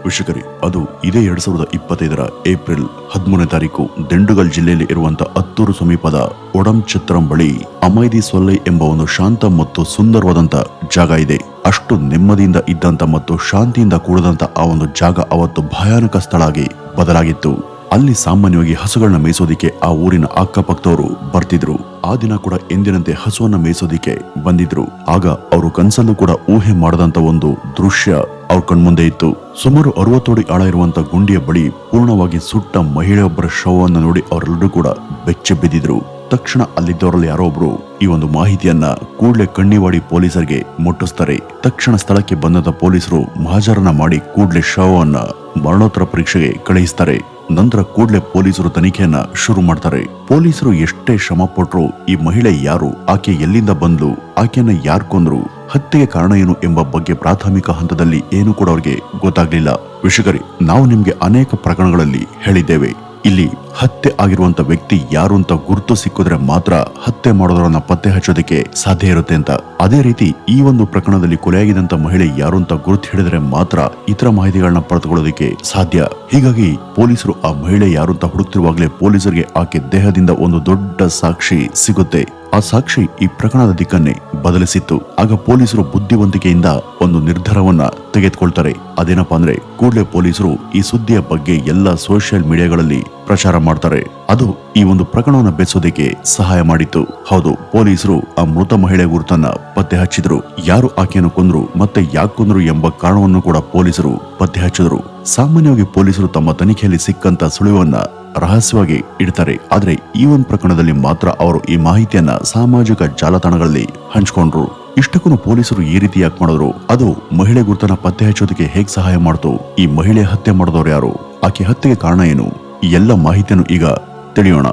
ವೀಕ್ಷಕರೇ, ಅದು ಇದೇ 2025ರ ಏಪ್ರಿಲ್ 13ನೇ ತಾರೀಕು ದಿಂಡುಗಲ್ ಜಿಲ್ಲೆಯಲ್ಲಿ ಇರುವಂತಹ ಅತ್ತೂರು ಸಮೀಪದ ಒಡಂಚತ್ರಂ ಬಳಿ ಅಮೈದಿ ಸೊಲ್ಲೈ ಎಂಬ ಒಂದು ಶಾಂತ ಮತ್ತು ಸುಂದರವಾದಂತ ಜಾಗ ಇದೆ. ಅಷ್ಟು ನೆಮ್ಮದಿಯಿಂದ ಇದ್ದಂತ ಮತ್ತು ಶಾಂತಿಯಿಂದ ಕೂಡದಂತ ಆ ಒಂದು ಜಾಗ ಅವತ್ತು ಭಯಾನಕ ಸ್ಥಳ ಆಗಿ ಬದಲಾಗಿತ್ತು. ಅಲ್ಲಿ ಸಾಮಾನ್ಯವಾಗಿ ಹಸುಗಳನ್ನ ಮೇಯಿಸೋದಿಕ್ಕೆ ಆ ಊರಿನ ಅಕ್ಕಪಕ್ಕದವರು ಬರ್ತಿದ್ರು. ಆ ದಿನ ಕೂಡ ಎಂದಿನಂತೆ ಹಸುವನ್ನ ಮೇಯಿಸೋದಿಕ್ಕೆ ಬಂದಿದ್ರು. ಆಗ ಅವರು ಕನಸಲ್ಲೂ ಕೂಡ ಊಹೆ ಮಾಡದಂತ ಒಂದು ದೃಶ್ಯ ಅವ್ರ ಕಣ್ಮುಂದೆ ಇತ್ತು. ಸುಮಾರು 60 ಅಡಿ ಆಳ ಇರುವಂತ ಗುಂಡಿಯ ಬಳಿ ಪೂರ್ಣವಾಗಿ ಸುಟ್ಟ ಮಹಿಳೆಯೊಬ್ಬರ ಶವವನ್ನು ನೋಡಿ ಅವರೆಲ್ಲರೂ ಕೂಡ ಬೆಚ್ಚಿ ಬಿದ್ದಿದ್ರು. ತಕ್ಷಣ ಅಲ್ಲಿದ್ದವರಲ್ಲಿ ಯಾರೋ ಒಬ್ರು ಈ ಒಂದು ಮಾಹಿತಿಯನ್ನ ಕೂಡಲೇ ಕಣ್ಣಿವಾಡಿ ಪೊಲೀಸರಿಗೆ ಮುಟ್ಟಿಸ್ತಾರೆ. ತಕ್ಷಣ ಸ್ಥಳಕ್ಕೆ ಬಂದಂತ ಪೊಲೀಸರು ಮಹಾಜರನ್ನ ಮಾಡಿ ಕೂಡಲೇ ಶವವನ್ನ ಮರಣೋತ್ತರ ಪರೀಕ್ಷೆಗೆ ಕಳುಹಿಸ್ತಾರೆ. ನಂತರ ಕೂಡಲೇ ಪೊಲೀಸರು ತನಿಖೆಯನ್ನ ಶುರು ಮಾಡ್ತಾರೆ. ಪೊಲೀಸರು ಎಷ್ಟೇ ಶ್ರಮ ಪಟ್ರು ಈ ಮಹಿಳೆ ಯಾರು, ಆಕೆ ಎಲ್ಲಿಂದ ಬಂದ್ಲು, ಆಕೆಯನ್ನ ಯಾರು ಕೊಂದ್ರು, ಹತ್ಯೆಗೆ ಕಾರಣ ಏನು ಎಂಬ ಬಗ್ಗೆ ಪ್ರಾಥಮಿಕ ಹಂತದಲ್ಲಿ ಏನು ಕೂಡ ಅವ್ರಿಗೆ ಗೊತ್ತಾಗ್ಲಿಲ್ಲ. ವೀಕ್ಷಕರೇ, ನಾವು ನಿಮ್ಗೆ ಅನೇಕ ಪ್ರಕರಣಗಳಲ್ಲಿ ಹೇಳಿದ್ದೇವೆ, ಇಲ್ಲಿ ಹತ್ಯೆ ಆಗಿರುವಂತ ವ್ಯಕ್ತಿ ಯಾರು ಅಂತ ಗುರುತು ಸಿಕ್ಕಿದ್ರೆ ಮಾತ್ರ ಹತ್ಯೆ ಮಾಡೋದನ್ನ ಪತ್ತೆ ಹಚ್ಚೋದಕ್ಕೆ ಸಾಧ್ಯ ಇರುತ್ತೆ ಅಂತ. ಅದೇ ರೀತಿ ಈ ಒಂದು ಪ್ರಕರಣದಲ್ಲಿ ಕೊಲೆಯಾಗಿದ್ದಂತ ಮಹಿಳೆ ಯಾರು ಅಂತ ಗುರುತು ಹಿಡಿದ್ರೆ ಮಾತ್ರ ಇತರ ಮಾಹಿತಿಗಳನ್ನ ಪಡೆದುಕೊಳ್ಳೋದಕ್ಕೆ ಸಾಧ್ಯ. ಹೀಗಾಗಿ ಪೊಲೀಸರು ಆ ಮಹಿಳೆ ಯಾರು ಅಂತ ಹುಡುಕ್ತಿರುವಾಗಲೇ ಪೊಲೀಸರಿಗೆ ಆಕೆ ದೇಹದಿಂದ ಒಂದು ದೊಡ್ಡ ಸಾಕ್ಷಿ ಸಿಗುತ್ತೆ. ಆ ಸಾಕ್ಷಿ ಈ ಪ್ರಕರಣದ ದಿಕ್ಕನ್ನೇ ಬದಲಿಸಿತ್ತು. ಆಗ ಪೊಲೀಸರು ಬುದ್ಧಿವಂತಿಕೆಯಿಂದ ಒಂದು ನಿರ್ಧಾರವನ್ನ ತೆಗೆದುಕೊಳ್ತಾರೆ. ಅದೇನಪ್ಪಾ ಅಂದ್ರೆ ಕೂಡಲೇ ಪೊಲೀಸರು ಈ ಸುದ್ದಿಯ ಬಗ್ಗೆ ಎಲ್ಲ ಸೋಷಿಯಲ್ ಮೀಡಿಯಾಗಳಲ್ಲಿ ಪ್ರಚಾರ ಮಾಡ್ತಾರೆ. ಅದು ಈ ಒಂದು ಪ್ರಕರಣವನ್ನ ಬೆಸೋದಕ್ಕೆ ಸಹಾಯ ಮಾಡಿತ್ತು. ಹೌದು, ಪೊಲೀಸರು ಆ ಮೃತ ಮಹಿಳೆ ಗುರುತನ್ನ ಪತ್ತೆ ಹಚ್ಚಿದ್ರು. ಯಾರು ಆಕೆಯನ್ನು ಕೊಂದ್ರು ಮತ್ತೆ ಯಾಕೆ ಕೊಂದ್ರು ಎಂಬ ಕಾರಣವನ್ನು ಕೂಡ ಪೊಲೀಸರು ಪತ್ತೆ ಹಚ್ಚಿದ್ರು. ಸಾಮಾನ್ಯವಾಗಿ ಪೊಲೀಸರು ತಮ್ಮ ತನಿಖೆಯಲ್ಲಿ ಸಿಕ್ಕಂತ ಸುಳಿವನ್ನ ರಹಸ್ಯವಾಗಿ ಇಡ್ತಾರೆ. ಆದ್ರೆ ಈ ಒಂದು ಪ್ರಕರಣದಲ್ಲಿ ಮಾತ್ರ ಅವರು ಈ ಮಾಹಿತಿಯನ್ನ ಸಾಮಾಜಿಕ ಜಾಲತಾಣಗಳಲ್ಲಿ ಹಂಚ್ಕೊಂಡ್ರು. ಇಷ್ಟಕ್ಕೂ ಪೊಲೀಸರು ಈ ರೀತಿ ಯಾಕೆ ಮಾಡಿದ್ರು, ಅದು ಮಹಿಳೆ ಗುರುತನ್ನ ಪತ್ತೆ ಹಚ್ಚೋದಕ್ಕೆ ಹೇಗ್ ಸಹಾಯ ಮಾಡ್ತು, ಈ ಮಹಿಳೆ ಹತ್ಯೆ ಮಾಡಿದವರು ಯಾರು, ಆಕೆ ಹತ್ಯೆಗೆ ಕಾರಣ ಏನು, ಈ ಎಲ್ಲ ಮಾಹಿತಿಯನ್ನು ಈಗ ತಿಳಿಯೋಣ.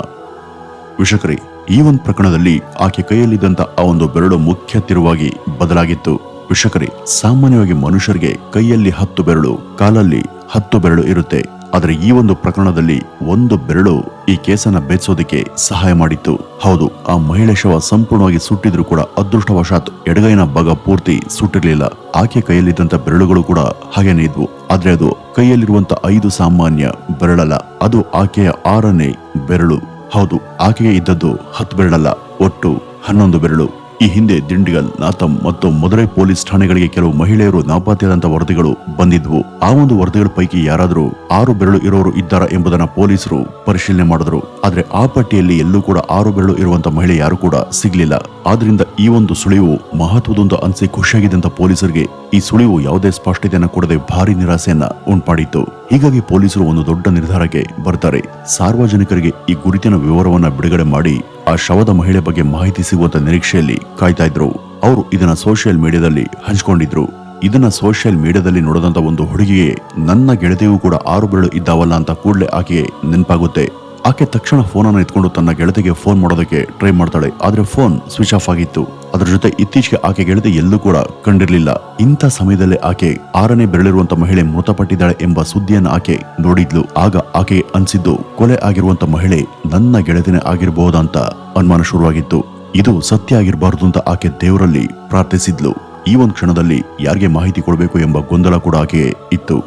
ವೀಕ್ಷಕರೇ, ಈ ಒಂದು ಪ್ರಕರಣದಲ್ಲಿ ಆಕೆ ಕೈಯಲ್ಲಿದ್ದಂತ ಆ ಒಂದು ಬೆರಳು ಮುಖ್ಯ ತಿರುವಾಗಿ ಬದಲಾಗಿತ್ತು. ವೀಕ್ಷಕರೇ, ಸಾಮಾನ್ಯವಾಗಿ ಮನುಷ್ಯರಿಗೆ ಕೈಯಲ್ಲಿ 10 ಬೆರಳು, ಕಾಲಲ್ಲಿ 10 ಬೆರಳು ಇರುತ್ತೆ. ಆದರೆ ಈ ಒಂದು ಪ್ರಕರಣದಲ್ಲಿ ಒಂದು ಬೆರಳು ಈ ಕೇಸನ್ನ ಬೆಚ್ಚೋದಕ್ಕೆ ಸಹಾಯ ಮಾಡಿತ್ತು. ಹೌದು, ಆ ಮಹಿಳೆ ಶವ ಸಂಪೂರ್ಣವಾಗಿ ಸುಟ್ಟಿದ್ರು ಕೂಡ ಅದೃಷ್ಟವಶಾತ್ ಎಡಗೈನ ಭಾಗ ಪೂರ್ತಿ ಸುಟ್ಟಿರ್ಲಿಲ್ಲ. ಆಕೆ ಕೈಯಲ್ಲಿದ್ದಂತ ಬೆರಳುಗಳು ಕೂಡ ಹಾಗೇನೆ ಇದ್ವು. ಆದ್ರೆ ಅದು ಕೈಯಲ್ಲಿರುವಂತ 5 ಸಾಮಾನ್ಯ ಬೆರಳಲ್ಲ, ಅದು ಆಕೆಯ 6ನೇ ಬೆರಳು. ಹೌದು, ಆಕೆಗೆ ಇದ್ದದ್ದು 10 ಬೆರಳಲ್ಲ, ಒಟ್ಟು 11 ಬೆರಳು. ಈ ಹಿಂದೆ ದಿಂಡಿಗಲ್, ನಾತಂ ಮತ್ತು ಮಧುರೈ ಪೊಲೀಸ್ ಠಾಣೆಗಳಿಗೆ ಕೆಲವು ಮಹಿಳೆಯರು ನಾಪತ್ತೆಯಾದಂತ ವರದಿಗಳು ಬಂದಿದ್ವು. ಆ ಒಂದು ವರದಿಗಳ ಪೈಕಿ ಯಾರಾದ್ರೂ 6 ಬೆರಳು ಇರೋರು ಇದ್ದಾರಾ ಎಂಬುದನ್ನ ಪೊಲೀಸರು ಪರಿಶೀಲನೆ ಮಾಡಿದ್ರು. ಆದ್ರೆ ಆ ಪಟ್ಟಿಯಲ್ಲಿ ಎಲ್ಲೂ ಕೂಡ 6 ಬೆರಳು ಇರುವಂತ ಮಹಿಳೆ ಯಾರು ಕೂಡ ಸಿಗ್ಲಿಲ್ಲ. ಆದ್ರಿಂದ ಈ ಒಂದು ಸುಳಿವು ಮಹತ್ವದೊಂದು ಅನ್ಸಿ ಖುಷಿಯಾಗಿದ್ದಂತ ಪೊಲೀಸರಿಗೆ ಈ ಸುಳಿವು ಯಾವುದೇ ಸ್ಪಷ್ಟತೆಯನ್ನ ಕೊಡದೆ ಭಾರಿ ನಿರಾಸೆಯನ್ನ ಉಂಟುಮಾಡಿತ್ತು. ಹೀಗಾಗಿ ಪೊಲೀಸರು ಒಂದು ದೊಡ್ಡ ನಿರ್ಧಾರಕ್ಕೆ ಬರ್ತಾರೆ. ಸಾರ್ವಜನಿಕರಿಗೆ ಈ ಗುರುತಿನ ವಿವರವನ್ನ ಬಿಡುಗಡೆ ಮಾಡಿ ಆ ಶವದ ಮಹಿಳೆ ಬಗ್ಗೆ ಮಾಹಿತಿ ಸಿಗುವಂತ ನಿರೀಕ್ಷೆಯಲ್ಲಿ ಕಾಯ್ತಾ ಇದ್ರು. ಅವರು ಇದನ್ನ ಸೋಷಿಯಲ್ ಮೀಡಿಯಾದಲ್ಲಿ ಹಂಚ್ಕೊಂಡಿದ್ರು. ಇದನ್ನ ಸೋಷಿಯಲ್ ಮೀಡಿಯಾದಲ್ಲಿ ನೋಡಿದಂತ ಒಂದು ಹುಡುಗಿಗೆ ನನ್ನ ಗೆಳತಿಯೂ ಕೂಡ 6 ಬೆರಳು ಇದ್ದಾವಲ್ಲ ಅಂತ ಕೂಡಲೇ ಆಕೆಗೆ ನೆನಪಾಗುತ್ತೆ. ಆಕೆ ತಕ್ಷಣ ಫೋನ್ ಅನ್ನು ಎತ್ಕೊಂಡು ತನ್ನ ಗೆಳತಿಗೆ ಫೋನ್ ಮಾಡೋದಕ್ಕೆ ಟ್ರೈ ಮಾಡ್ತಾಳೆ. ಆದ್ರೆ ಫೋನ್ ಸ್ವಿಚ್ ಆಫ್ ಆಗಿತ್ತು. ಅದರ ಜೊತೆ ಇತ್ತೀಚೆಗೆ ಆಕೆ ಗೆಳತಿ ಎಲ್ಲೂ ಕೂಡ ಕಂಡಿರ್ಲಿಲ್ಲ. ಇಂಥ ಸಮಯದಲ್ಲಿ ಆಕೆ 6ನೇ ಬೆರಳಿರುವಂತ ಮಹಿಳೆ ಮೃತಪಟ್ಟಿದ್ದಾಳೆ ಎಂಬ ಸುದ್ದಿಯನ್ನು ಆಕೆ ನೋಡಿದ್ಲು. ಆಗ ಆಕೆಗೆ ಅನ್ಸಿದ್ದು ಕೊಲೆ ಆಗಿರುವಂತ ಮಹಿಳೆ ನನ್ನ ಗೆಳತಿನೇ ಆಗಿರಬಹುದಂತ ಅನುಮಾನ ಶುರುವಾಗಿತ್ತು. ಇದು ಸತ್ಯ ಆಗಿರಬಾರದು ಅಂತ ಆಕೆ ದೇವರಲ್ಲಿ ಪ್ರಾರ್ಥಿಸಿದ್ಲು. ಈ ಒಂದು ಕ್ಷಣದಲ್ಲಿ ಯಾರಿಗೆ ಮಾಹಿತಿ ಕೊಡಬೇಕು ಎಂಬ ಗೊಂದಲ ಕೂಡ ಆಕೆಗೆ ಇತ್ತು.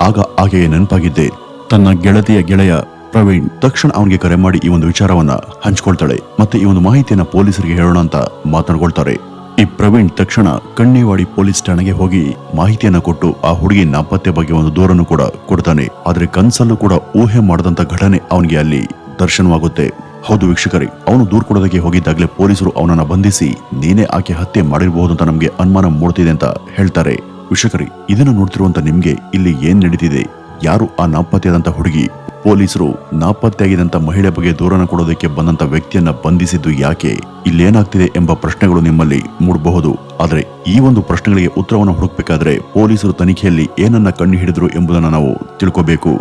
ಆಗ ಆಕೆಗೆ ನೆನಪಾಗಿದ್ದೆ ತನ್ನ ಗೆಳತಿಯ ಗೆಳೆಯ ಪ್ರವೀಣ್. ತಕ್ಷಣ ಅವನಿಗೆ ಕರೆ ಮಾಡಿ ಈ ಒಂದು ವಿಚಾರವನ್ನ ಹಂಚ್ಕೊಳ್ತಾಳೆ. ಮತ್ತೆ ಈ ಒಂದು ಮಾಹಿತಿಯನ್ನ ಪೊಲೀಸರಿಗೆ ಹೇಳೋಣ ಅಂತ ಮಾತನಾಡ್ಕೊಳ್ತಾರೆ. ಈ ಪ್ರವೀಣ್ ತಕ್ಷಣ ಕಣ್ಣಿವಾಡಿ ಪೊಲೀಸ್ ಠಾಣೆಗೆ ಹೋಗಿ ಮಾಹಿತಿಯನ್ನ ಕೊಟ್ಟು ಆ ಹುಡುಗಿ ನಾಪತ್ತೆ ಬಗ್ಗೆ ಒಂದು ದೂರನ್ನು ಕೂಡ ಕೊಡ್ತಾನೆ. ಆದ್ರೆ ಕನ್ಸಲ್ಲೂ ಕೂಡ ಊಹೆ ಮಾಡದಂತ ಘಟನೆ ಅವನಿಗೆ ಅಲ್ಲಿ ದರ್ಶನವಾಗುತ್ತೆ. ಹೌದು ವೀಕ್ಷಕರೇ, ಅವನು ದೂರು ಕೊಡೋದಕ್ಕೆ ಹೋಗಿದ್ದಾಗಲೇ ಪೊಲೀಸರು ಅವನನ್ನ ಬಂಧಿಸಿ ನೀನೇ ಆಕೆ ಹತ್ಯೆ ಮಾಡಿರಬಹುದು ಅಂತ ನಮ್ಗೆ ಅನುಮಾನ ಮೂಡ್ತಿದೆ ಅಂತ ಹೇಳ್ತಾರೆ. ವೀಕ್ಷಕರೇ, ಇದನ್ನ ನೋಡ್ತಿರುವಂತ ನಿಮ್ಗೆ ಇಲ್ಲಿ ಏನ್ ನಡೀತಿದೆ, ಯಾರು ಆ ನಾಪತ್ತೆಯಾದಂತ ಹುಡುಗಿ, ಪೊಲೀಸರು ನಾಪತ್ತೆಯಾಗಿದ್ದಂತ ಮಹಿಳೆ ಬಗ್ಗೆ ದೂರನ ಕೊಡೋದಕ್ಕೆ ಬಂದಂತ ವ್ಯಕ್ತಿಯನ್ನ ಬಂಧಿಸಿದ್ದು ಯಾಕೆ, ಇಲ್ಲೇನಾಗ್ತಿದೆ ಎಂಬ ಪ್ರಶ್ನೆಗಳು ನಿಮ್ಮಲ್ಲಿ ಮೂಡಬಹುದು. ಆದ್ರೆ ಈ ಒಂದು ಪ್ರಶ್ನೆಗಳಿಗೆ ಉತ್ತರವನ್ನು ಹುಡುಕ್ಬೇಕಾದ್ರೆ ಪೊಲೀಸರು ತನಿಖೆಯಲ್ಲಿ ಏನನ್ನ ಕಣ್ಣು ಹಿಡಿದ್ರು ಎಂಬುದನ್ನ ನಾವು ತಿಳ್ಕೋಬೇಕು.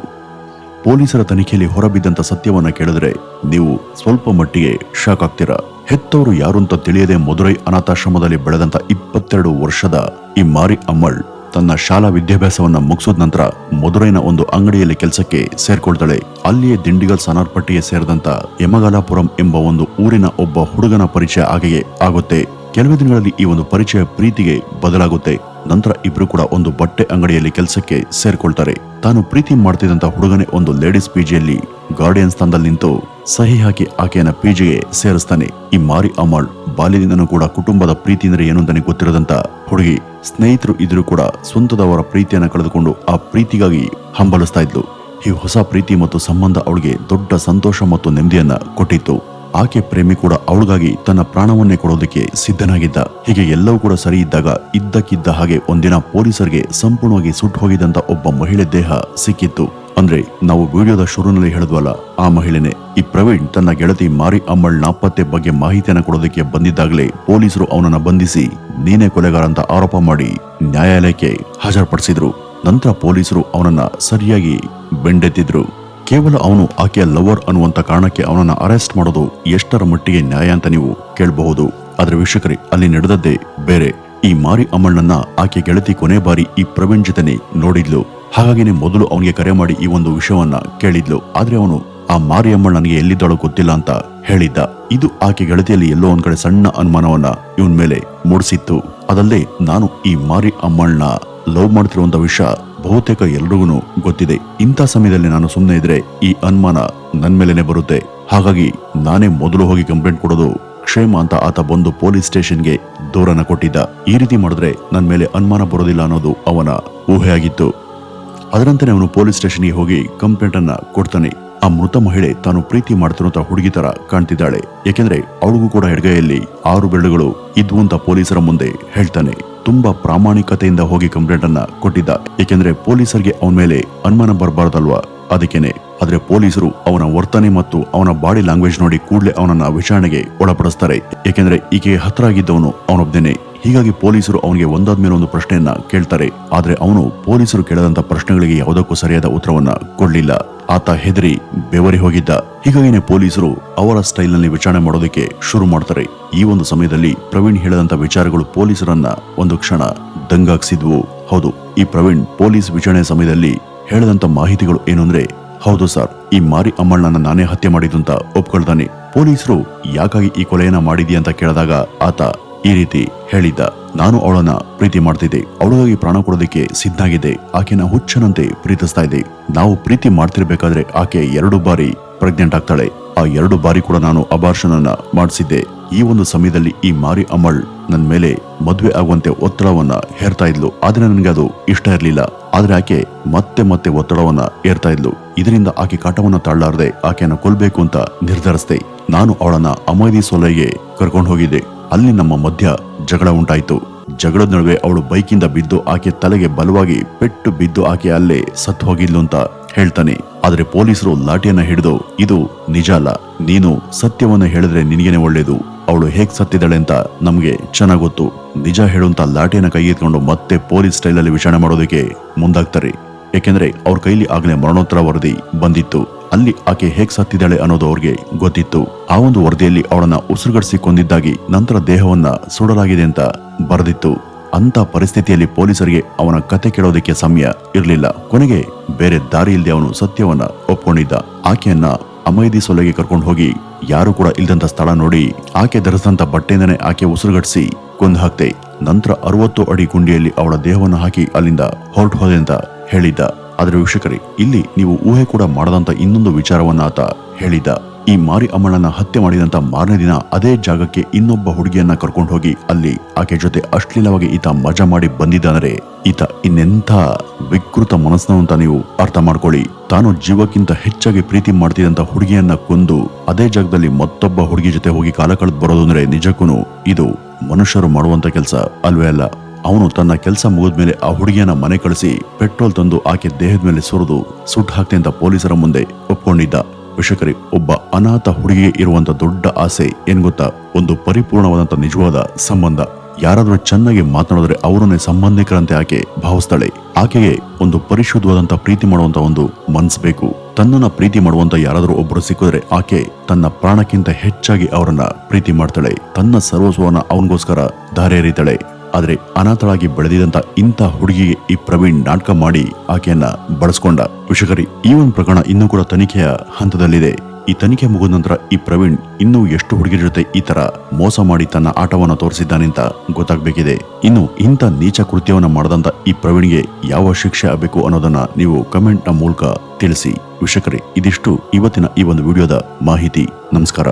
ಪೊಲೀಸರ ತನಿಖೆಯಲ್ಲಿ ಹೊರಬಿದ್ದಂತ ಸತ್ಯವನ್ನ ಕೇಳಿದ್ರೆ ನೀವು ಸ್ವಲ್ಪ ಮಟ್ಟಿಗೆ ಶಾಕ್ ಆಗ್ತೀರಾ. ಹೆತ್ತವರು ಯಾರು ಅಂತ ತಿಳಿಯದೆ ಮಧುರೈ ಅನಾಥಾಶ್ರಮದಲ್ಲಿ ಬೆಳೆದಂತ 22 ವರ್ಷದ ಈ ಮಾರಿ ಅಮ್ಮಳ್ ತನ್ನ ಶಾಲಾ ವಿದ್ಯಾಭ್ಯಾಸವನ್ನ ಮುಗಿಸಿದ ನಂತರ ಮಧುರೈನ ಒಂದು ಅಂಗಡಿಯಲ್ಲಿ ಕೆಲಸಕ್ಕೆ ಸೇರ್ಕೊಳ್ತಾಳೆ. ಅಲ್ಲಿಯೇ ದಿಂಡಿಗಲ್ ಸನಾರ್ಪಟ್ಟಿಗೆ ಸೇರಿದಂತ ಯಮಗಾಲಾಪುರಂ ಎಂಬ ಒಂದು ಊರಿನ ಒಬ್ಬ ಹುಡುಗನ ಪರಿಚಯ ಆಕೆಗೆ ಆಗುತ್ತೆ. ಕೆಲವೇ ದಿನಗಳಲ್ಲಿ ಈ ಒಂದು ಪರಿಚಯ ಪ್ರೀತಿಗೆ ಬದಲಾಗುತ್ತೆ. ನಂತರ ಇಬ್ರು ಕೂಡ ಒಂದು ಬಟ್ಟೆ ಅಂಗಡಿಯಲ್ಲಿ ಕೆಲಸಕ್ಕೆ ಸೇರ್ಕೊಳ್ತಾರೆ. ತಾನು ಪ್ರೀತಿ ಮಾಡ್ತಿದ್ದಂತ ಹುಡುಗನೇ ಒಂದು ಲೇಡೀಸ್ ಪಿಜಿಯಲ್ಲಿ ಗಾರ್ಡಿಯನ್ ಸ್ಥಾನದಲ್ಲಿ ನಿಂತು ಸಹಿ ಹಾಕಿ ಆಕೆಯನ್ನ ಪಿಜಿಗೆ ಸೇರಿಸ್ತಾನೆ. ಈ ಮಾರಿ ಅಮಲ್ ಬಾಲ್ಯದಿಂದನೂ ಕೂಡ ಕುಟುಂಬದ ಪ್ರೀತಿ ಅಂದ್ರೆ ಏನು ಅಂತಾನೆ ಗೊತ್ತಿರದಂತ ಹುಡುಗಿ. ಸ್ನೇಹಿತರು ಇದ್ರೂ ಕೂಡ ಸ್ವಂತದವರ ಪ್ರೀತಿಯನ್ನ ಕಳೆದುಕೊಂಡು ಆ ಪ್ರೀತಿಗಾಗಿ ಹಂಬಲಿಸ್ತಾ ಇದ್ಲು. ಈ ಹೊಸ ಪ್ರೀತಿ ಮತ್ತು ಸಂಬಂಧ ಅವಳಿಗೆ ದೊಡ್ಡ ಸಂತೋಷ ಮತ್ತು ನೆಮ್ಮದಿಯನ್ನ ಕೊಟ್ಟಿತ್ತು. ಆಕೆ ಪ್ರೇಮಿ ಕೂಡ ಅವಳಿಗಾಗಿ ತನ್ನ ಪ್ರಾಣವನ್ನೇ ಕೊಡೋದಕ್ಕೆ ಸಿದ್ಧನಾಗಿದ್ದ. ಹೀಗೆ ಎಲ್ಲವೂ ಕೂಡ ಸರಿ ಇದ್ದಾಗ ಇದ್ದಕ್ಕಿದ್ದ ಹಾಗೆ ಒಂದಿನ ಪೊಲೀಸರಿಗೆ ಸಂಪೂರ್ಣವಾಗಿ ಸುಟ್ಟು ಹೋಗಿದ್ದಂತ ಒಬ್ಬ ಮಹಿಳೆ ದೇಹ ಸಿಕ್ಕಿತ್ತು. ಅಂದ್ರೆ ನಾವು ವಿಡಿಯೋದ ಶುರುನಲ್ಲಿ ಹೇಳಿದ್ವಲ್ಲ, ಆ ಮಹಿಳೆನೆ. ಈ ಪ್ರವೀಣ್ ತನ್ನ ಗೆಳತಿ ಮಾರಿ ಅಮ್ಮಳ್ ನಾಪತ್ತೆ ಬಗ್ಗೆ ಮಾಹಿತಿಯನ್ನ ಕೊಡೋದಕ್ಕೆ ಬಂದಿದ್ದಾಗಲೇ ಪೊಲೀಸರು ಅವನನ್ನ ಬಂಧಿಸಿ ನೀನೇ ಕೊಲೆಗಾರ ಅಂತ ಆರೋಪ ಮಾಡಿ ನ್ಯಾಯಾಲಯಕ್ಕೆ ಹಾಜರುಪಡಿಸಿದ್ರು. ನಂತರ ಪೊಲೀಸರು ಅವನನ್ನ ಸರಿಯಾಗಿ ಬೆಂಡೆತ್ತಿದ್ರು. ಕೇವಲ ಅವನು ಆಕೆಯ ಲವರ್ ಅನ್ನುವಂತ ಕಾರಣಕ್ಕೆ ಅವನನ್ನ ಅರೆಸ್ಟ್ ಮಾಡೋದು ಎಷ್ಟರ ಮಟ್ಟಿಗೆ ನ್ಯಾಯ ಅಂತ ನೀವು ಕೇಳಬಹುದು. ಆದ್ರೆ ವೀಕ್ಷಕರೇ, ಅಲ್ಲಿ ನಡೆದದ್ದೇ ಬೇರೆ. ಈ ಮಾರಿ ಅಮ್ಮಣ್ಣನ್ನ ಆಕೆ ಗೆಳತಿ ಕೊನೆ ಬಾರಿ ಈ ಪ್ರವೀಣ್ ಜೊತೆನೆ ನೋಡಿದ್ಲು. ಹಾಗಾಗಿನೇ ಮೊದಲು ಅವನಿಗೆ ಕರೆ ಮಾಡಿ ಈ ಒಂದು ವಿಷಯವನ್ನ ಕೇಳಿದ್ಲು. ಆದ್ರೆ ಅವನು ಆ ಮಾರಿ ಅಮ್ಮಳ್ ನನಗೆ ಎಲ್ಲಿದ್ದಾಳೋ ಗೊತ್ತಿಲ್ಲ ಅಂತ ಹೇಳಿದ್ದ. ಇದು ಆಕೆ ಗೆಳತಿಯಲ್ಲಿ ಎಲ್ಲೋ ಒಂದ್ ಕಡೆ ಸಣ್ಣ ಅನುಮಾನವನ್ನ ಇವನ್ ಮೇಲೆ ಮೂಡಿಸಿತ್ತು. ಅದಲ್ಲದೆ ನಾನು ಈ ಮಾರಿ ಅಮ್ಮಳ್ನ ಲವ್ ಮಾಡ್ತಿರುವಂತ ವಿಷಯ ಬಹುತೇಕ ಎಲ್ರಿಗೂ ಗೊತ್ತಿದೆ. ಇಂಥ ಸಮಯದಲ್ಲಿ ನಾನು ಸುಮ್ಮನೆ ಇದ್ರೆ ಈ ಅನುಮಾನ ನನ್ ಮೇಲೆನೆ ಬರುತ್ತೆ. ಹಾಗಾಗಿ ನಾನೇ ಮೊದಲು ಹೋಗಿ ಕಂಪ್ಲೇಂಟ್ ಕೊಡೋದು ಕ್ಷೇಮ ಅಂತ ಆತ ಬಂದು ಪೊಲೀಸ್ ಸ್ಟೇಷನ್ಗೆ ದೂರನ್ನ ಕೊಟ್ಟಿದ್ದ. ಈ ರೀತಿ ಮಾಡಿದ್ರೆ ನನ್ ಮೇಲೆ ಅನುಮಾನ ಬರೋದಿಲ್ಲ ಅನ್ನೋದು ಅವನ ಊಹೆಯಾಗಿತ್ತು. ಅದರಂತೆ ಅವನು ಪೊಲೀಸ್ ಸ್ಟೇಷನ್ಗೆ ಹೋಗಿ ಕಂಪ್ಲೇಂಟ್ ಅನ್ನ ಕೊಡ್ತಾನೆ. ಆ ಮೃತ ಮಹಿಳೆ ತಾನು ಪ್ರೀತಿ ಮಾಡ್ತಿರುವಂತ ಹುಡುಗಿ ತರ ಕಾಣ್ತಿದ್ದಾಳೆ. ಯಾಕೆಂದ್ರೆ ಅವಳಿಗೂ ಕೂಡ ಎಡಗೈಯಲ್ಲಿ 6 ಬೆರಳುಗಳು ಇದ್ವು ಅಂತ ಪೊಲೀಸರ ಮುಂದೆ ಹೇಳ್ತಾನೆ. ತುಂಬಾ ಪ್ರಾಮಾಣಿಕತೆಯಿಂದ ಹೋಗಿ ಕಂಪ್ಲೇಂಟ್ ಅನ್ನ ಕೊಟ್ಟಿದ್ದ. ಏಕೆಂದ್ರೆ ಪೊಲೀಸರಿಗೆ ಅವನ ಮೇಲೆ ಅನುಮಾನ ಬರಬಾರ್ದಲ್ವಾ, ಅದಕ್ಕೇನೆ. ಆದ್ರೆ ಪೊಲೀಸರು ಅವನ ವರ್ತನೆ ಮತ್ತು ಅವನ ಬಾಡಿ ಲ್ಯಾಂಗ್ವೇಜ್ ನೋಡಿ ಕೂಡಲೇ ಅವನನ್ನ ವಿಚಾರಣೆಗೆ ಒಳಪಡಿಸ್ತಾರೆ. ಏಕೆಂದ್ರೆ ಈಕೆ ಹತ್ರ ಆಗಿದ್ದವನು ಅವನೊಬ್ಬನೇ. ಹೀಗಾಗಿ ಪೊಲೀಸರು ಅವನಿಗೆ ಒಂದಾದ್ಮೇಲೆ ಒಂದು ಪ್ರಶ್ನೆಯನ್ನ ಕೇಳ್ತಾರೆ. ಆದ್ರೆ ಅವನು ಪೊಲೀಸರು ಕೇಳದಂತ ಪ್ರಶ್ನೆಗಳಿಗೆ ಯಾವುದಕ್ಕೂ ಸರಿಯಾದ ಉತ್ತರವನ್ನ ಕೊಡ್ಲಿಲ್ಲ. ಆತ ಹೆದರಿ ಬೆವರಿ ಹೋಗಿದ್ದ. ಹೀಗಾಗಿನೇ ಪೊಲೀಸರು ಅವರ ಸ್ಟೈಲ್ ನಲ್ಲಿ ವಿಚಾರಣೆ ಮಾಡೋದಕ್ಕೆ ಶುರು ಮಾಡ್ತಾರೆ. ಈ ಒಂದು ಸಮಯದಲ್ಲಿ ಪ್ರವೀಣ್ ಹೇಳದಂತ ವಿಚಾರಗಳು ಪೊಲೀಸರನ್ನ ಒಂದು ಕ್ಷಣ ದಂಗಾಗ್ಸಿದ್ವು. ಹೌದು, ಈ ಪ್ರವೀಣ್ ಪೊಲೀಸ್ ವಿಚಾರಣೆ ಸಮಯದಲ್ಲಿ ಹೇಳದಂತ ಮಾಹಿತಿಗಳು ಏನು ಅಂದ್ರೆ, ಹೌದು ಸರ್, ಈ ಮಾರಿ ಅಮ್ಮಳನ್ನ ನಾನೇ ಹತ್ಯೆ ಮಾಡಿದ್ದು ಅಂತ ಒಪ್ಕೊಳ್ತಾನೆ. ಪೊಲೀಸರು ಯಾಕಾಗಿ ಈ ಕೊಲೆಯನ್ನ ಮಾಡಿದ್ಯಾ ಅಂತ ಕೇಳಿದಾಗ ಆತ ಈ ರೀತಿ ಹೇಳಿದ್ದ. ನಾನು ಅವಳನ್ನ ಪ್ರೀತಿ ಮಾಡ್ತಿದ್ದೆ, ಅವಳಿಗಾಗಿ ಪ್ರಾಣ ಕೊಡೋದಕ್ಕೆ ಸಿದ್ಧಾಗಿದ್ದೆ, ಆಕೆನ ಹುಚ್ಚನಂತೆ ಪ್ರೀತಿಸ್ತಾ ಇದ್ದೆ. ನಾವು ಪ್ರೀತಿ ಮಾಡ್ತಿರ್ಬೇಕಾದ್ರೆ ಆಕೆ 2 ಬಾರಿ ಪ್ರೆಗ್ನೆಂಟ್ ಆಗ್ತಾಳೆ. ಆ 2 ಬಾರಿ ಕೂಡ ನಾನು ಅಬಾರ್ಷನ್ ಅನ್ನ ಮಾಡಿಸಿದ್ದೆ. ಈ ಒಂದು ಸಮಯದಲ್ಲಿ ಈ ಮಾರಿ ಅಮಲ್ ನನ್ ಮೇಲೆ ಮದ್ವೆ ಆಗುವಂತೆ ಒತ್ತಡವನ್ನ ಹೇರ್ತಾ ಇದ್ಲು. ಆದ್ರೆ ನನ್ಗೆ ಅದು ಇಷ್ಟ ಇರ್ಲಿಲ್ಲ. ಆದ್ರೆ ಆಕೆ ಮತ್ತೆ ಮತ್ತೆ ಒತ್ತಡವನ್ನ ಏರ್ತಾ ಇದ್ಲು. ಇದರಿಂದ ಆಕೆ ಕಾಟವನ್ನ ತಾಳಲಾರದೆ ಆಕೆಯನ್ನ ಕೊಲ್ಬೇಕು ಅಂತ ನಿರ್ಧರಿಸಿದೆ. ನಾನು ಅವಳನ್ನ ಅಮೈದಿ ಸೊಲೈಗೆ ಕರ್ಕೊಂಡು ಹೋಗಿದ್ದೆ. ಅಲ್ಲಿ ನಮ್ಮ ಮಧ್ಯ ಜಗಳ ಉಂಟಾಯ್ತು. ಜಗಳದ ನಡುವೆ ಅವಳು ಬೈಕಿಂದ ಬಿದ್ದು ಆಕೆ ತಲೆಗೆ ಬಲವಾಗಿ ಪೆಟ್ಟು ಬಿದ್ದು ಆಕೆ ಅಲ್ಲೇ ಸತ್ತು ಹೋಗಿದ್ಲು ಅಂತ ಹೇಳ್ತಾನೆ. ಆದ್ರೆ ಪೊಲೀಸರು ಲಾಠಿಯನ್ನ ಹಿಡಿದು ಇದು ನಿಜ ಅಲ್ಲ, ನೀನು ಸತ್ಯವನ್ನ ಹೇಳಿದ್ರೆ ನಿನಗೇನೆ ಒಳ್ಳೇದು, ಅವಳು ಹೇಗ್ ಸತ್ತಿದ್ದಾಳೆ ಅಂತ ನಮ್ಗೆ ಚೆನ್ನಾಗ್ ಗೊತ್ತು, ನಿಜ ಹೇಳುವಂತ ಲಾಠಿಯನ್ನ ಕೈ ಎತ್ಕೊಂಡು ಮತ್ತೆ ಪೊಲೀಸ್ ಸ್ಟೈಲ್ ಅಲ್ಲಿ ವಿಚಾರಣೆ ಮಾಡೋದಕ್ಕೆ ಮುಂದಾಗ್ತಾರೆ. ಯಾಕೆಂದ್ರೆ ಅವ್ರ ಕೈಲಿ ಆಗ್ಲೇ ಮರಣೋತ್ತರ ವರದಿ ಬಂದಿತ್ತು. ಅಲ್ಲಿ ಆಕೆ ಹೇಗ್ ಸತ್ತಿದ್ದಾಳೆ ಅನ್ನೋದು ಅವ್ರಿಗೆ ಗೊತ್ತಿತ್ತು. ಆ ಒಂದು ವರದಿಯಲ್ಲಿ ಅವಳನ್ನ ಉಸಿರುಗಡಿಸಿ ಕೊಂದಿದ್ದಾಗಿ, ನಂತರ ದೇಹವನ್ನ ಸುಡಲಾಗಿದೆ ಅಂತ ಬರೆದಿತ್ತು. ಅಂತ ಪರಿಸ್ಥಿತಿಯಲ್ಲಿ ಪೊಲೀಸರಿಗೆ ಅವನ ಕತೆ ಕೇಳೋದಕ್ಕೆ ಸಮಯ ಇರಲಿಲ್ಲ. ಕೊನೆಗೆ ಬೇರೆ ದಾರಿ ಇಲ್ಲದೆ ಅವನು ಸತ್ಯವನ್ನ ಒಪ್ಕೊಂಡಿದ್ದ. ಆಕೆಯನ್ನ ಅಮೈದಿ ಸೊಲೆಗೆ ಕರ್ಕೊಂಡು ಹೋಗಿ ಯಾರು ಕೂಡ ಇಲ್ದಂತ ಸ್ಥಳ ನೋಡಿ ಆಕೆ ಧರಿಸಿದಂತ ಬಟ್ಟೆಯಿಂದನೇ ಆಕೆ ಉಸಿರುಗಡಿಸಿ ಕೊಂದು ಹಾಕ್ತೆ. ನಂತರ 60 ಅಡಿ ಗುಂಡಿಯಲ್ಲಿ ಅವಳ ದೇಹವನ್ನು ಹಾಕಿ ಅಲ್ಲಿಂದ ಹೊರಟು ಹೋದೆ ಅಂತ ಹೇಳಿದ್ದ. ಆದ್ರೆ ವೀಕ್ಷಕರೇ, ಇಲ್ಲಿ ನೀವು ಊಹೆ ಕೂಡ ಮಾಡದಂತ ಇನ್ನೊಂದು ವಿಚಾರವನ್ನ ಆತ ಹೇಳಿದ್ದ. ಈ ಮಾರಿ ಅಮ್ಮಳನ್ನ ಹತ್ಯೆ ಮಾಡಿದಂತ ಮಾರನೇ ದಿನ ಅದೇ ಜಾಗಕ್ಕೆ ಇನ್ನೊಬ್ಬ ಹುಡುಗಿಯನ್ನ ಕರ್ಕೊಂಡು ಹೋಗಿ ಅಲ್ಲಿ ಆಕೆ ಜೊತೆ ಅಶ್ಲೀಲವಾಗಿ ಈತ ಮಜಾ ಮಾಡಿ ಬಂದಿದ್ದಾನೆ. ಈತ ಇನ್ನೆಂಥ ವಿಕೃತ ಮನಸ್ಸು ಅಂತ ನೀವು ಅರ್ಥ ಮಾಡ್ಕೊಳ್ಳಿ. ತಾನು ಜೀವಕ್ಕಿಂತ ಹೆಚ್ಚಾಗಿ ಪ್ರೀತಿ ಮಾಡ್ತಿದ್ದಂತ ಹುಡುಗಿಯನ್ನ ಕೊಂದು ಅದೇ ಜಾಗದಲ್ಲಿ ಮತ್ತೊಬ್ಬ ಹುಡುಗಿ ಜೊತೆ ಹೋಗಿ ಕಾಲ ಕಳೆದು ಬರೋದು ಅಂದ್ರೆ ನಿಜಕ್ಕೂ ಇದು ಮನುಷ್ಯರು ಮಾಡುವಂತ ಕೆಲಸ ಅಲ್ವೇ ಅಲ್ಲ. ಅವನು ತನ್ನ ಕೆಲಸ ಮುಗಿದ್ಮೇಲೆ ಆ ಹುಡುಗಿಯನ್ನ ಮನೆ ಕಳಿಸಿ ಪೆಟ್ರೋಲ್ ತಂದು ಆಕೆ ದೇಹದ ಮೇಲೆ ಸುರಿದು ಸುಟ್ಟು ಹಾಕ್ತೆ ಅಂತ ಪೊಲೀಸರ ಮುಂದೆ ಒಪ್ಕೊಂಡಿದ್ದ. ವೀಕ್ಷಕರೇ, ಒಬ್ಬ ಅನಾಥ ಹುಡುಗಿಗೆ ಇರುವಂತ ದೊಡ್ಡ ಆಸೆ ಏನ್ ಗೊತ್ತಾ? ಒಂದು ಪರಿಪೂರ್ಣವಾದಂತ ನಿಜವಾದ ಸಂಬಂಧ. ಯಾರಾದ್ರೂ ಚೆನ್ನಾಗಿ ಮಾತನಾಡಿದ್ರೆ ಅವರನ್ನೇ ಸಂಬಂಧಿಕರಂತೆ ಆಕೆ ಭಾವಿಸ್ತಾಳೆ. ಆಕೆಗೆ ಒಂದು ಪರಿಶುದ್ಧವಾದಂತ ಪ್ರೀತಿ ಮಾಡುವಂತ ಒಂದು ಮನ್ಸು ಬೇಕು. ತನ್ನನ್ನ ಪ್ರೀತಿ ಮಾಡುವಂತ ಯಾರಾದ್ರೂ ಒಬ್ಬರು ಸಿಕ್ಕಿದ್ರೆ ಆಕೆ ತನ್ನ ಪ್ರಾಣಕ್ಕಿಂತ ಹೆಚ್ಚಾಗಿ ಅವರನ್ನ ಪ್ರೀತಿ ಮಾಡ್ತಾಳೆ. ತನ್ನ ಸರ್ವಸ್ವವನ್ನ ಅವನಿಗೋಸ್ಕರ ದಾರಿ ಎರೀತಾಳೆ. ಆದ್ರೆ ಅನಾಥಳಾಗಿ ಬೆಳೆದಿದಂತ ಇಂಥ ಹುಡುಗಿಗೆ ಈ ಪ್ರವೀಣ್ ನಾಟಕ ಮಾಡಿ ಆಕೆಯನ್ನ ಬಳಸ್ಕೊಂಡ. ವೀಕ್ಷಕರೇ, ಈ ಒಂದು ಪ್ರಕರಣ ಇನ್ನೂ ಕೂಡ ತನಿಖೆಯ ಹಂತದಲ್ಲಿದೆ. ಈ ತನಿಖೆ ಮುಗಿದ ನಂತರ ಈ ಪ್ರವೀಣ್ ಇನ್ನೂ ಎಷ್ಟು ಹುಡುಗಿರ ಜೊತೆ ಈ ತರ ಮೋಸ ಮಾಡಿ ತನ್ನ ಆಟವನ್ನ ತೋರಿಸಿದ್ದಾನೆಂತ ಗೊತ್ತಾಗಬೇಕಿದೆ. ಇನ್ನು ಇಂಥ ನೀಚ ಕೃತ್ಯವನ್ನ ಮಾಡದಂತ ಈ ಪ್ರವೀಣ್ಗೆ ಯಾವ ಶಿಕ್ಷೆ ಆಗಬೇಕು ಅನ್ನೋದನ್ನ ನೀವು ಕಮೆಂಟ್ ನ ಮೂಲಕ ತಿಳಿಸಿ. ವೀಕ್ಷಕರೇ, ಇದಿಷ್ಟು ಇವತ್ತಿನ ಈ ಒಂದು ವಿಡಿಯೋದ ಮಾಹಿತಿ. ನಮಸ್ಕಾರ.